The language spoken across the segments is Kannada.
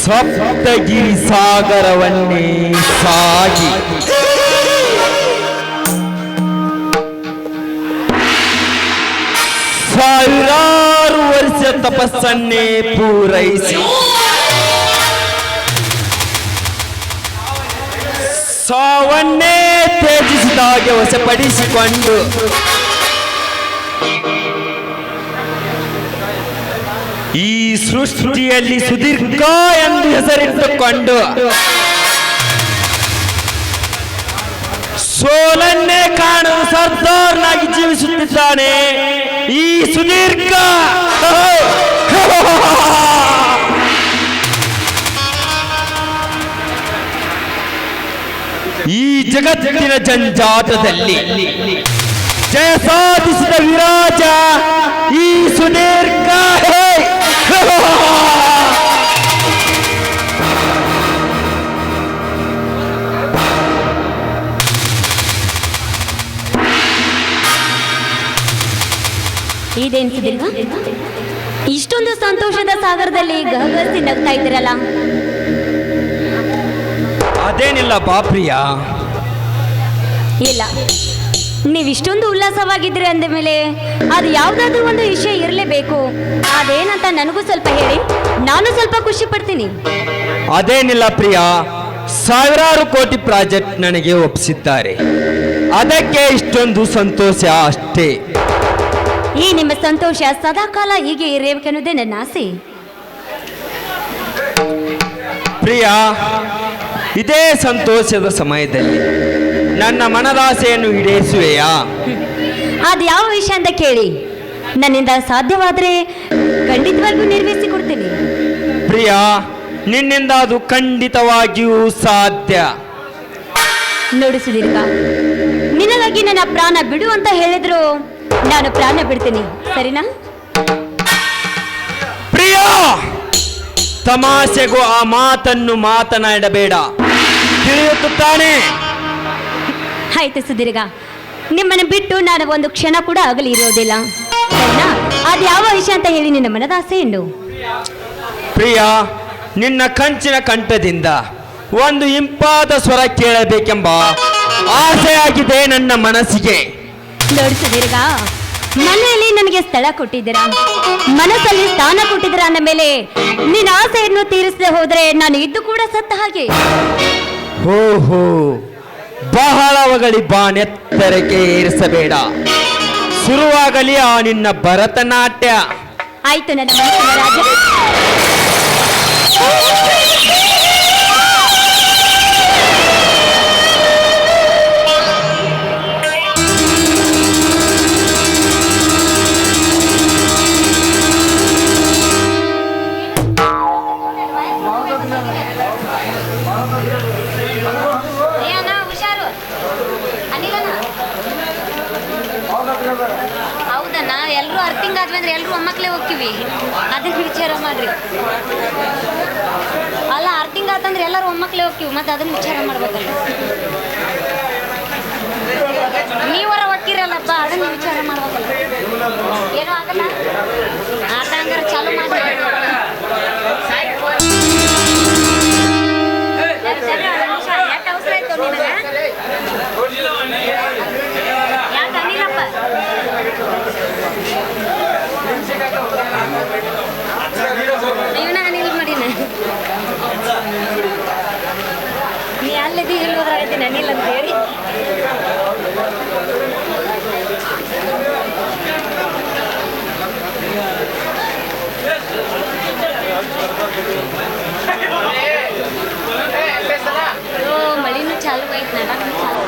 ಸಪ್ತಗಿರಿ ಸಾಗರವನ್ನೇ ಸಾಗಿ ಸಾವಿರಾರು ವರ್ಷ ತಪಸ್ಸನ್ನೇ ಪೂರೈಸಿ ಸಾವನ್ನೇ ತ್ಯಜಿಸಿದಾಗೆ ವಶಪಡಿಸಿಕೊಂಡು ಈ ಸೃಷ್ಟಿಯಲ್ಲಿ ಸುದೀರ್ಘ ಎಂದು ಹೆಸರಿಟ್ಟುಕೊಂಡು ಸೋಲನ್ನೇ ಕಾಣಲು ಸರ್ದಾರ್ನಾಗಿ ಜೀವಿಸುತ್ತಿದ್ದಾನೆ ಈ ಸುದೀರ್ಘ ಈ ಜಗತ್ತಿನ ಜಂಜಾಟದಲ್ಲಿ ಜಯ ಸಾಧಿಸಿದ ವಿರಾಜ ಈ ಸುದೀರ್ಘ ಇದೇನು ಸುದೀರ್ಘ, ಇಷ್ಟೊಂದು ಸಂತೋಷದ ಸಾಗರದಲ್ಲಿ ಗಹಗಹಿಸಿ ನಗ್ತಾ ಇದ್ದೀರಲ್ಲ? ಅದೇನಿಲ್ಲ ಬಾಪ್ರಿಯ. ಇಲ್ಲ, ನೀವಿಷ್ಟೊಂದು ಉಲ್ಲಾಸವಾಗಿದ್ದೀರಿ ಅಂದ ಮೇಲೆ ಅದು ಯಾವುದಾದ್ರೂ ಒಂದು ವಿಷಯ ಇರಲೇಬೇಕು. ಅದೇನಂತ ನನಗೂ ಸ್ವಲ್ಪ ಹೇಳಿ, ನಾನು ಸ್ವಲ್ಪ ಖುಷಿ ಪಡ್ತೀನಿ. ಅದೇನಿಲ್ಲ ಪ್ರಿಯ, ಸಾವಿರಾರು ಕೋಟಿ ಪ್ರಾಜೆಕ್ಟ್ ನನಗೆ ಒಪ್ಪಿಸಿದ್ದಾರೆ, ಅದಕ್ಕೆ ಇಷ್ಟೊಂದು ಸಂತೋಷ ಅಷ್ಟೇ. ಈ ನಿಮ್ಮ ಸಂತೋಷ ಸದಾಕಾಲ ಹೀಗೆ ಇರಬೇಕೆನ್ನುವುದೇ ನನ್ನ ಆಸೆ. ಪ್ರಿಯ, ಇದೇ ಸಂತೋಷದ ಸಮಯದಲ್ಲಿ ನನ್ನ ಮನದಾಸೆಯನ್ನು ಈಡೇರಿಸುವೆಯಾ? ಅದು ಯಾವ ವಿಷಯ ಅಂತ ಕೇಳಿ, ನನ್ನಿಂದ ಸಾಧ್ಯವಾದರೆ ಖಂಡಿತವಾಗಿಯೂ ನೆರವೇರಿಸಿಕೊಡ್ತೀನಿ. ಪ್ರಿಯ, ನಿನ್ನಿಂದ ಅದು ಖಂಡಿತವಾಗಿಯೂ ಸಾಧ್ಯ. ನೋಡು ಸುದೀರ್ಘ, ನಿನಗಾಗಿ ನನ್ನ ಪ್ರಾಣ ಬಿಡು ಅಂತ ಹೇಳಿದ್ರು ನಾನು ಪ್ರಾಣ ಬಿಡ್ತೀನಿ, ಸರಿನಾ? ಪ್ರಿಯ, ತಮಾಷೆಗೂ ಆ ಮಾತನ್ನು ಮಾತನಾಡಬೇಡ, ತಿಳಿಯುತ್ತಾನೆ? ಆಯ್ತು ಸುದೀರ್ಘ, ನಿಮ್ಮನ್ನು ಬಿಟ್ಟು ನಾನು ಒಂದು ಕ್ಷಣ ಕೂಡ ಆಗಲಿ ಇರೋದಿಲ್ಲ, ಸರಿನಾ? ಅದು ಯಾವ ವಿಷಯ ಅಂತ ಹೇಳಿ ನಿನ್ನ ಮನದಾಸೆ ಏನು? ಪ್ರಿಯ, ನಿನ್ನ ಕಂಚಿನ ಕಂಠದಿಂದ ಒಂದು ಇಂಪಾದ ಸ್ವರ ಕೇಳಬೇಕೆಂಬ ಆಸೆಯಾಗಿದೆ ನನ್ನ ಮನಸ್ಸಿಗೆ. ನೋಡಿ ಸುದೀರ್ಘ, ಮನೆಯಲ್ಲಿ ನನಗೆ ಸ್ಥಳ ಕೊಟ್ಟಿದ್ದೀರಾ, ಮನಸ್ಸಲ್ಲಿ ಸ್ಥಾನ ಕೊಟ್ಟಿದ್ದೀರಾ ಅಂದ ಮೇಲೆ ನಿನ್ನ ಆಸೆಯನ್ನು ತೀರಿಸದೆ ಹೋದ್ರೆ ನಾನು ಇದ್ದು ಕೂಡ ಸತ್ತ ಹಾಗೆ. ಹೋ ಬಹಳ ಹೊಗಳಿ ಬಾನೆತ್ತರಕ್ಕೆ ಏರಿಸಬೇಡ, ಶುರುವಾಗಲಿ ಆ ನಿನ್ನ ಭರತನಾಟ್ಯ. ಆಯ್ತು ನನ್ನ ಮನಸ್ಸಿನ ರಾಜ. ಹೌದಣ್ಣ, ಎಲ್ಲರೂ ಅರ್ತಿಂಗ್ ಆದ್ವಿ ಅಂದ್ರೆ ಎಲ್ಲರೂ ಒಮ್ಮಕ್ಲೇ ಹೋಗ್ತೀವಿ, ಅದಕ್ಕೆ ವಿಚಾರ ಮಾಡ್ರಿ. ಅಲ್ಲ, ಅರ್ತಿಂಗ್ ಆತಂದ್ರೆ ಎಲ್ಲರೂ ಒಮ್ಮಕ್ಲೇ ಹೋಗ್ತೀವಿ, ಮತ್ತೆ ಅದನ್ನ ವಿಚಾರ ಮಾಡ್ಬೇಕಲ್ಲ. ನೀವರ ಒಕ್ಕಿರಲ್ಲಪ್ಪ, ಅದನ್ನ ವಿಚಾರ ಮಾಡ್ಬೇಕಲ್ಲ. ಏನೋ ಆಗಲ್ಲ, ಆಟ ಹಂಗಾರ ಚಾಲು ಮಾಡಿ. ಎಷ್ಟು ಅವಸರ ಆಯ್ತು ನಿನಗೆ? ಯಾಕೆ ಅನಿಲಪ್ಪ? ಇವನ ಅನಿಲ್ ಮಾಡಿನ ನೀ ಅಲ್ಲದಿ ಇಲ್ಲಿ ಹೋದ್ರಾಗತ್ತೀನಿ ಅನಿಲ್ ಅಂತ ಹೇಳಿ. ಮಳಿನೂ ಚಾಲು ಐತೆ, ನಾಟಕನೂ ಚಾಲು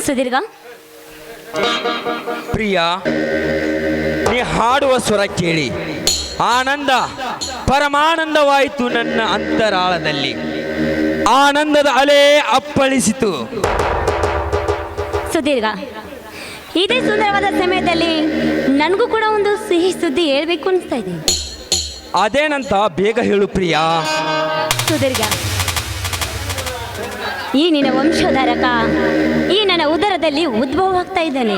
ಸುದೀರ್ಘ, ಪ್ರಿಯ, ನೀ ಹಾಡುವ ಸ್ವರ ಕೇಳಿ ಆನಂದ ಪರಮಾನಂದವಾಯಿತು. ನನ್ನ ಅಂತರಾಳದಲ್ಲಿ ಆನಂದದ ಅಲೆ ಅಪ್ಪಳಿಸಿತು. ಸುದೀರ್ಘ, ಇದೇ ಸುಂದರವಾದ ಸಮಯದಲ್ಲಿ ನನಗೂ ಕೂಡ ಒಂದು ಸಿಹಿ ಸುದ್ದಿ ಹೇಳ್ಬೇಕು ಅನಿಸ್ತಾ ಇದೆ. ಅದೇನಂತ ಬೇಗ ಹೇಳು ಪ್ರಿಯ. ಸುದೀರ್ಘ, ಈ ನಿನ್ನ ವಂಶೋದ್ಧಾರಕ ಈ ನನ್ನ ಉದರದಲ್ಲಿ ಉದ್ಭವ ಆಗ್ತಾ ಇದ್ದಾನೆ.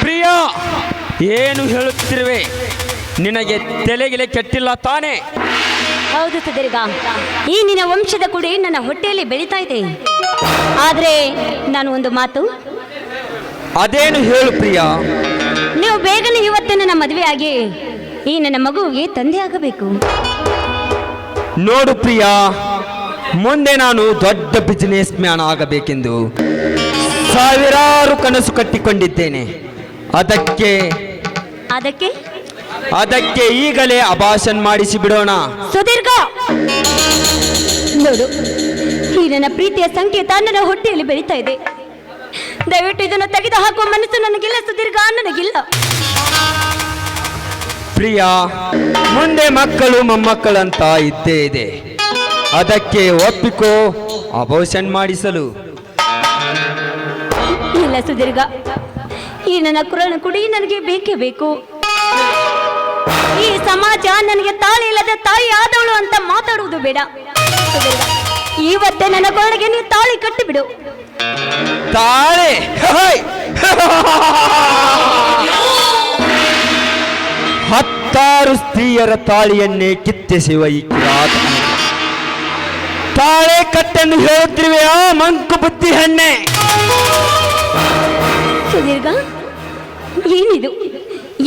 ಪ್ರಿಯ, ಏನು ಹೇಳುತ್ತಿರುವೆ? ನಿನಗೆ ತಲೆಗಿಲೆ ಕೆಟ್ಟಿಲ್ಲ ತಾನೇ? ಹೌದು ಸುದೀರ್ಘ, ಈ ನಿನ್ನ ವಂಶದ ಕುಡಿ ನನ್ನ ಹೊಟ್ಟೆಯಲ್ಲಿ ಬೆಳೀತಾ ಇದೆ. ಆದ್ರೆ ನಾನು ಒಂದು ಮಾತು, ಅದೇನು ಹೇಳು ಪ್ರಿಯಾ? ನೀವು ಬೇಗನೆ ಇವತ್ತೇ ನನ್ನ ಮದುವೆ ಆಗಿ ಈ ನನ್ನ ಮಗುವಿಗೆ ತಂದೆ ಆಗಬೇಕು. ನೋಡು ಪ್ರಿಯಾ, ಮುಂದೆ ನಾನು ದೊಡ್ಡ ಬಿಸಿನೆಸ್ ಮ್ಯಾನ್ ಆಗಬೇಕೆಂದು ಸಾವಿರಾರು ಕನಸು ಕಟ್ಟಿಕೊಂಡಿದ್ದೇನೆ. ಅದಕ್ಕೆ ಅದಕ್ಕೆ ಈಗಲೇ ಅಭಾಷನ್ ಮಾಡಿಸಿ ಬಿಡೋಣ. ಸುದೀರ್ಘ, ನೋಡು, ಈ ನನ್ನ ಪ್ರೀತಿಯ ಸಂಕೇತ ನನ್ನ ಹೊಟ್ಟೆಯಲ್ಲಿ ಬೆಳೀತಾ ಇದೆ. ದಯವಿಟ್ಟು ಇದನ್ನು ತೆಗೆದು ಹಾಕುವ ಮನಸ್ಸು ನನಗಿಲ್ಲ ಸುದೀರ್ಘ, ನನಗಿಲ್ಲ. ಪ್ರಿಯಾ, ಮುಂದೆ ಮಕ್ಕಳು ಮೊಮ್ಮಕ್ಕಳಂತ ಇದ್ದೇ ಇದೆ. ಅದಕ್ಕೆ ಒಪ್ಪಿಕೋ ಅಭಾಷನ್ ಮಾಡಿಸಲು. ಇಲ್ಲ ಸುದೀರ್ಘ, ಈ ನನ್ನ ಕುಡಿ ನನಗೆ ಬೇಕೇ ಬೇಕು. ಈ ಸಮಾಜ ನನಗೆ ತಾಳಿ ಇಲ್ಲದೆ ತಾಯಿ ಆದವಳು ಅಂತ ಮಾತಾಡುವುದು ಬೇಡ ಸುದೀರ್ಘ. ಇವತ್ತೇ ನನ್ನ ಕೊರಳಿಗೆ ನೀವು ತಾಳಿ ಕಟ್ಟಿಬಿಡು. ತಾಳೆ ಹತ್ತಾರು ಸ್ತ್ರೀಯರ ತಾಳಿಯನ್ನೇ ಕಿತ್ತೆಸೆಯುವ ಈ ಕಿರಾತ ತಾಳೆ ಕಟ್ಟೆಂದು ಹೇಳುತ್ತಿರುವೆ ಆ ಮಂಕು ಬುದ್ಧಿ ಹೆಣ್ಣೆ. ಸುದೀರ್ಘ, ಏನಿದು?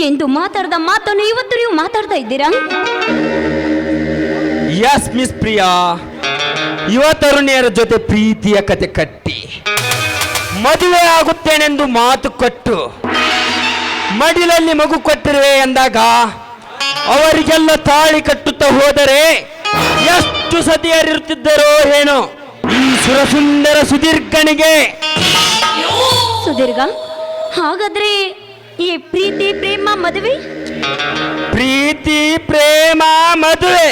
ಎಂದು ಮಾತಾಡ್ದ ಮಾತನ್ನು ಇವತ್ತು ನೀವು ಮಾತಾಡ್ತಾ ಇದ್ದೀರಾ? ಯಸ್ ಮಿಸ್ ಪ್ರಿಯಾ, ಯುವ ತರುಣಿಯರ ಜೊತೆ ಪ್ರೀತಿಯ ಕತೆ ಕಟ್ಟಿ ಮದುವೆ ಆಗುತ್ತೇನೆಂದು ಮಾತು ಕೊಟ್ಟು ಮಡಿಲಲ್ಲಿ ಮಗು ಕೊಟ್ಟಿರುವೆ ಎಂದಾಗ ಅವರಿಗೆಲ್ಲ ತಾಳಿ ಕಟ್ಟುತ್ತಾ ಹೋದರೆ ಎಷ್ಟು ಸತಿಯರಿರುತ್ತಿದ್ದರೋ ಏನೋ ಈ ಸುರಸುಂದರ ಸುದೀರ್ಘನಿಗೆ. ಸುದೀರ್ಘ, ಹಾಗಾದ್ರೆ ಈ ಪ್ರೀತಿ ಪ್ರೇಮ ಮದುವೆ? ಪ್ರೀತಿ ಪ್ರೇಮ ಮದುವೆ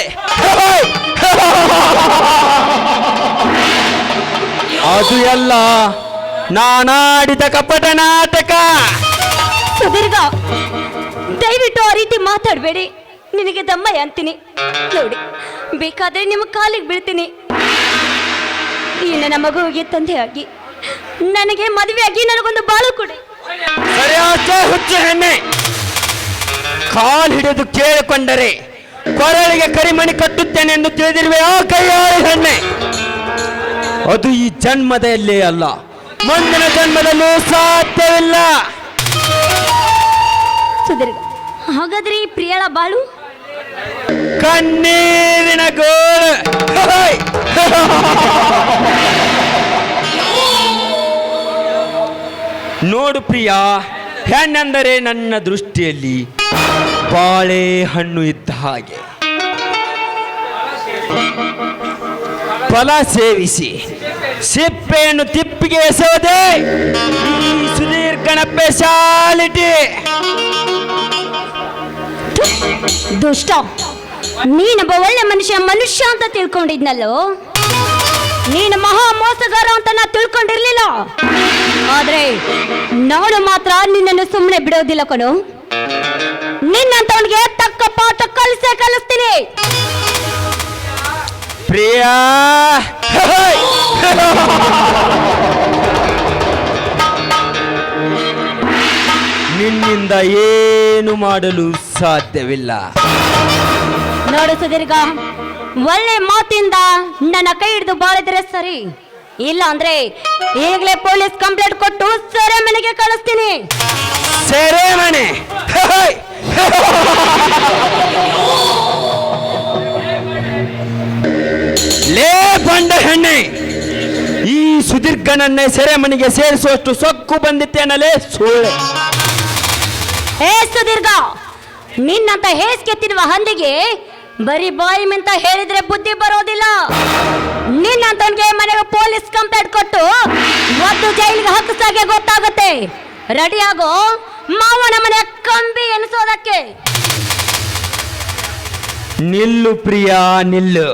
ಅದು ಎಲ್ಲ ನಾನಾಡಿದ ಕಪಟ ನಾಟಕ. ಸುದೀರ್ಘ, ದಯವಿಟ್ಟು ಆ ರೀತಿ ಮಾತಾಡಬೇಡಿ. ನಿನಗೆ ದಮ್ಮಯ್ಯ ಅಂತೀನಿ. ನೋಡಿ, ಬೇಕಾದ್ರೆ ನಿಮ್ಮ ಕಾಲಿಗೆ ಬೀಳ್ತೀನಿ. ಈ ನನ್ನ ಮಗುವಿಗೆ ತಂದೆಯಾಗಿ ನನಗೆ ಮದುವೆಯಾಗಿ ನನಗೊಂದು ಬಾಳು ಕೊಡಿ. ಸರಿಯಾಚೆ ಹುಚ್ಚು ಹೆಣ್ಣೆ, ಕಾಲು ಹಿಡಿದು ಕೇಳಿಕೊಂಡರೆ ಕೊರಳಿಗೆ ಕರಿಮಣಿ ಕಟ್ಟುತ್ತೇನೆ ಎಂದು ತಿಳಿದಿರುವೆ ಆ ಕೈಯಾಳಿ ಹೆಣ್ಣೆ. ಅದು ಈ ಜನ್ಮದಲ್ಲೇ ಅಲ್ಲ, ಮುಂದಿನ ಜನ್ಮದಲ್ಲೂ ಸಾಧ್ಯವಿಲ್ಲ. ಸುದೀರ್ಘ, ಹಾಗಾದ್ರೆ ಈ ಪ್ರಿಯಳ ಬಾಳು ಕಣ್ಣೀರಿನ ಗೋಳು. ನೋಡು ಪ್ರಿಯಾ, ಹೆಣ್ಣೆಂದರೆ ನನ್ನ ದೃಷ್ಟಿಯಲ್ಲಿ ಬಾಳೆಹಣ್ಣು ಇದ್ದ ಹಾಗೆ. ಫಲ ಸೇವಿಸಿ ಸಿಪ್ಪೆಯನ್ನು ತಿಪ್ಪಿಗೆ ಎಸೆಯೋದೇ ಈ ಸುದೀರ್ಘನ ಸ್ಪೆಷಾಲಿಟಿ. ದುಷ್ಟ, ನೀನೊಬ್ಬ ಒಳ್ಳೆ ಮನುಷ್ಯ ಅಂತ ತಿಳ್ಕೊಂಡಿದ್ನಲ್ಲೋ. ನೀನು ಮಹಾ ಮೋಸಗಾರ ಅಂತ ನಾ ತಿಳ್ಕೊಂಡಿರ್ಲಿಲ್ಲ. ಆದ್ರೆ ನಾನು ಮಾತ್ರ ನಿನ್ನನ್ನು ಸುಮ್ಮನೆ ಬಿಡೋದಿಲ್ಲ ಕಣೋ. ನಿನ್ನಂತವನಿಗೆ ತಕ್ಕ ಪಾಠ ಕಲಿಸ್ತೀನಿ. ಪ್ರಿಯಾ, ನಿನ್ನಿಂದ ಏನು ಮಾಡಲು ಸಾಧ್ಯವಿಲ್ಲ. ನೋಡು ಸುದೀರ್ಘ, ಒಳ್ಳೆ ಮಾತಿಂದ ನನ್ನ ಕೈ ಹಿಡಿದು ಬಾಳಿದ್ರೆ ಸರಿ, ಇಲ್ಲ ಅಂದ್ರೆ ಈಗಲೇ ಪೊಲೀಸ್ ಕಂಪ್ಲೇಂಟ್ ಕೊಟ್ಟು ಸೆರೆಮನೆಗೆ ಕಳಿಸ್ತೀನಿ. ಸೆರೆಮನೆ? ಲೇ ಬಂಡ ಹೆಣ್ಣೆ, ಈ ಸುದೀರ್ಘನನ್ನೇ ಸೆರೆಮನೆಗೆ ಸೇರಿಸುವಷ್ಟು ಸೊಕ್ಕು ಬಂದಿತ್ತೇನಲೇ ಸೋಳೆ. ಹೇ ಸುದೀರ್ಘ, ನಿನ್ನಂತ ಹೇಸಿಗೆ ತಿನ್ನುವ ಹಂದಿಗೆ ಬರೀ ಬಾಯಿ ಮಿಂತ ಹೇಳಿದ್ರೆ ಬುದ್ಧಿ ಬರೋದಿಲ್ಲ. ನಿನ್ನಂತವನಿಗೆ ಮನೆಗೆ ಪೊಲೀಸ್ ಕಂಪ್ಲೇಂಟ್ ಕೊಟ್ಟು ಒದ್ದು ಜೈಲಿಗೆ ಹಾಕಿಸಾಗೆ ಗೊತ್ತಾಗುತ್ತೆ. ರೆಡಿ ಆಗೋ, ಮಾವನ ಮನೆ ಕಂಬಿ ಎನಿಸೋದಕ್ಕೆ. ನಿಲ್ಲು ಪ್ರಿಯಾ, ನಿಲ್ಲು.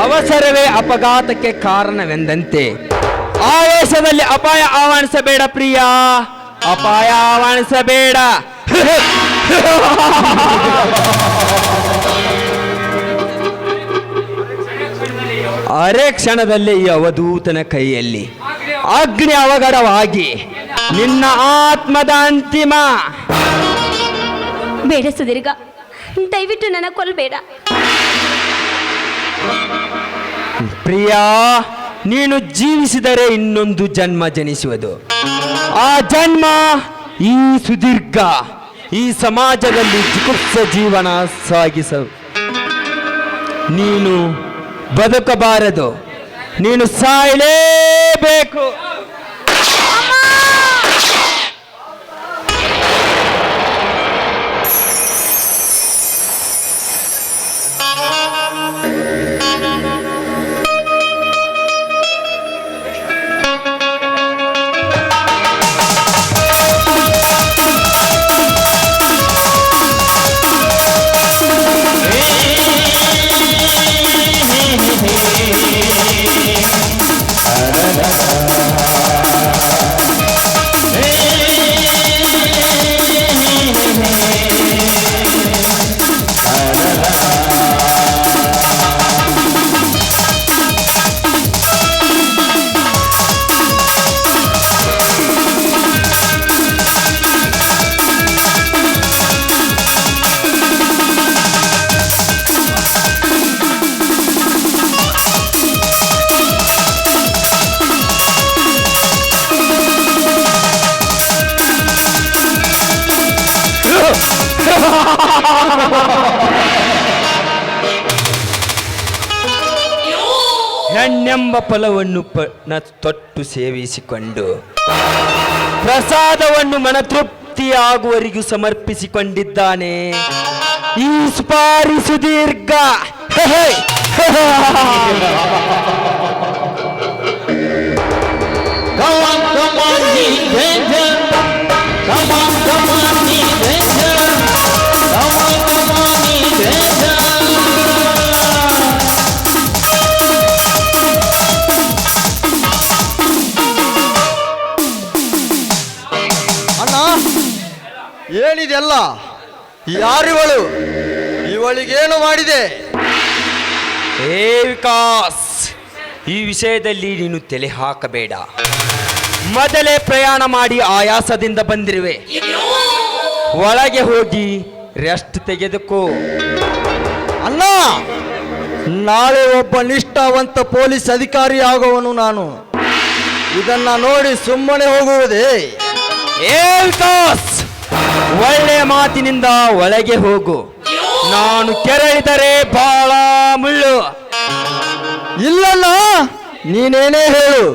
ಅವಸರವೇ ಅಪಘಾತಕ್ಕೆ ಕಾರಣವೆಂದಂತೆ ಆವೇಶದಲ್ಲಿ ಅಪಾಯ ಆಹ್ವಾನಿಸಬೇಡ ಪ್ರಿಯಾ, ಅಪಾಯ ಆಹ್ವಾನಿಸಬೇಡ. ಅರೆ ಕ್ಷಣದಲ್ಲೇ ಈ ಅವಧೂತನ ಕೈಯಲ್ಲಿ ಅಗ್ನಿ ಅವಘಡವಾಗಿ ನಿನ್ನ ಆತ್ಮದ ಅಂತಿಮ ಬೇಡ ಸುದೀರ್ಘ, ದಯವಿಟ್ಟು ನನ್ನ ಕೊಲ್ಬೇಡ. ಪ್ರಿಯಾ, ನೀನು ಜೀವಿಸಿದರೆ ಇನ್ನೊಂದು ಜನ್ಮ ಜನಿಸುವುದು. ಆ ಜನ್ಮ ಈ ಸುದೀರ್ಘ ಈ ಸಮಾಜದಲ್ಲಿ ಜಿಗುಪ್ಸ ಜೀವನ ಸಾಗಿಸ ನೀನು ಬದುಕಬಾರದು, ನೀನು ಸಾಯಲೇಬೇಕು. ಹೆಣ್ಣೆಂಬ ಫಲವನ್ನು ತೊಟ್ಟು ಸೇವಿಸಿಕೊಂಡು ಪ್ರಸಾದವನ್ನು ಮನತೃಪ್ತಿಯಾಗುವವರೆಗೂ ಸಮರ್ಪಿಸಿಕೊಂಡಿದ್ದಾನೆ ಈ ಸುಪಾರಿ ಸುದೀರ್ಘ. ಏನಿದೆಲ್ಲ? ಯಾರಿವಳು? ಇವಳಿಗೇನು ಮಾಡಿದೆ? ಏ ವಿಕಾಸ್, ಈ ವಿಷಯದಲ್ಲಿ ನೀನು ತಲೆ ಹಾಕಬೇಡ. ಮೊದಲೇ ಪ್ರಯಾಣ ಮಾಡಿ ಆಯಾಸದಿಂದ ಬಂದಿರುವೆ. ಒಳಗೆ ಹೋಗಿ ರೆಸ್ಟ್ ತೆಗೆದುಕೋ. ಅಣ್ಣ, ನಾಳೆ ಒಬ್ಬ ನಿಷ್ಠಾವಂತ ಪೊಲೀಸ್ ಅಧಿಕಾರಿ ಆಗುವನು ನಾನು. ಇದನ್ನ ನೋಡಿ ಸುಮ್ಮನೆ ಹೋಗುವುದೇ? ಏ ವಿಕಾಸ್, ಒಳ್ಳೆಯ ಮಾತಿನಿಂದ ಒಳಗೆ ಹೋಗು. ನಾನು ಕೆರಳಿದರೆ ಬಹಳ ಮುಳ್ಳು. ಇಲ್ಲಣ್ಣ, ನೀನೇನೇ ಹೇಳು,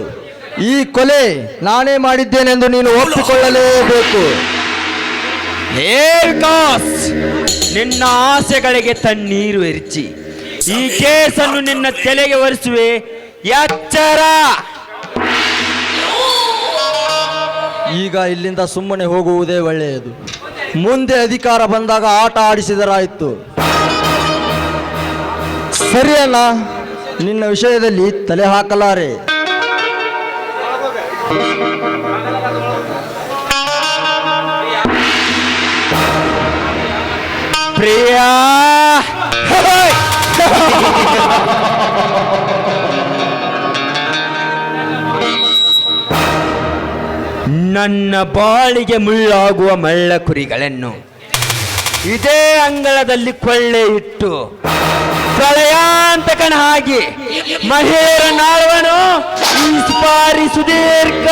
ಈ ಕೊಲೆ ನಾನೇ ಮಾಡಿದ್ದೇನೆಂದು ನೀನು ಒಪ್ಪಿಕೊಳ್ಳಲೇಬೇಕು. ಏ ವಿಕಾಸ್, ನಿನ್ನ ಆಸೆಗಳಿಗೆ ತಣ್ಣೀರು ಎರಚಿ ಈ ಕೇಸನ್ನು ನಿನ್ನ ತಲೆಗೆ ಒರೆಸುವೆ. ಎಚ್ಚರ. ಈಗ ಇಲ್ಲಿಂದ ಸುಮ್ಮನೆ ಹೋಗುವುದೇ ಒಳ್ಳೆಯದು. ಮುಂದೆ ಅಧಿಕಾರ ಬಂದಾಗ ಆಟ ಆಡಿಸಿದರಾಯಿತು. ಸರಿ ಅಣ್ಣ, ನಿನ್ನ ವಿಷಯದಲ್ಲಿ ತಲೆ ಹಾಕಲಾರೆ. ಪ್ರಿಯಾ, ನನ್ನ ಬಾಳಿಗೆ ಮುಳ್ಳಾಗುವ ಮಳ್ಳ ಕುರಿಗಳನ್ನು ಇದೇ ಅಂಗಳದಲ್ಲಿ ಕೊಳ್ಳೆ ಇಟ್ಟು ಪ್ರಳಯಾಂತಕನ ಹಾಗೆ ಮಹೇರ ನಾಳುವನು ಈ ಸುಪಾರಿ ಸುದೀರ್ಘ.